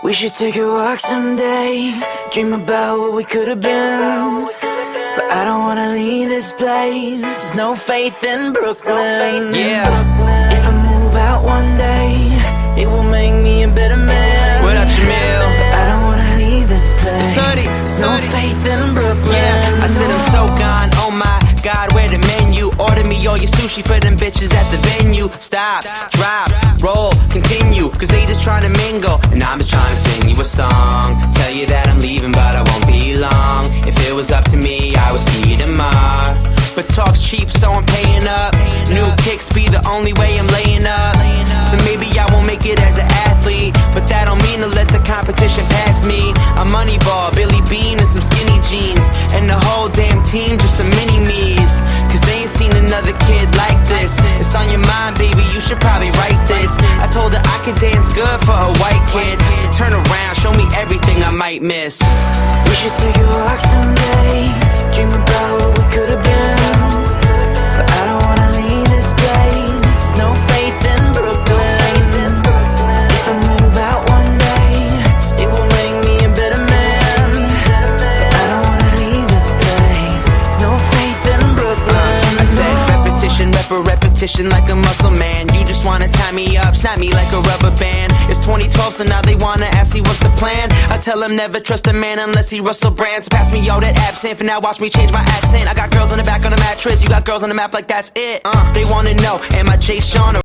We should take a walk someday, dream about what we could have been. But I don't wanna leave this place, there's no faith in Brooklyn. Yeah. If I move out one day, it will make me a better man. What up, Jamil? But I don't wanna leave this place, It's no Hoodie. faith in Brooklyn. Yeah, I said I'm so gone, oh my God, where the menu? Order me all your sushi for them bitches at the venue. Stop, drop, roll, continue, cause they just trying to mingle, and I'm just trying to sing you a song. Tell you that I'm leaving, but I won't be long. If it was up to me, I would see you tomorrow. But talk's cheap, so I'm paying up. New kicks be the only way I'm laying up. So maybe I won't make it as an athlete, but that don't mean to let the competition pass me. I'm Moneyball, Billy Bean and some skinny jeans, and the whole damn team just some mini-me's. Cause they ain't seen another kid like this. It's on your mind, baby, you should probably write this. I told her I could dance good for a white kid, so turn around, show me everything I might miss. We should take a walk someday, dream about what we could have been. But I don't wanna leave this place, there's no faith in Brooklyn. If I move out one day, it will make me a better man. But I don't wanna leave this place, there's no faith in Brooklyn. I said repetition, repetition like a muscle man. You just wanna tie me up, snap me like a rubber band. It's 2012, so now they wanna ask me what's the plan. I tell them never trust a man unless he Russell Brand. So pass me all that absinthe, for now watch me change my accent. I got girls on the back on the mattress, you got girls on the map like that's it. They wanna know, am I Jay Sean or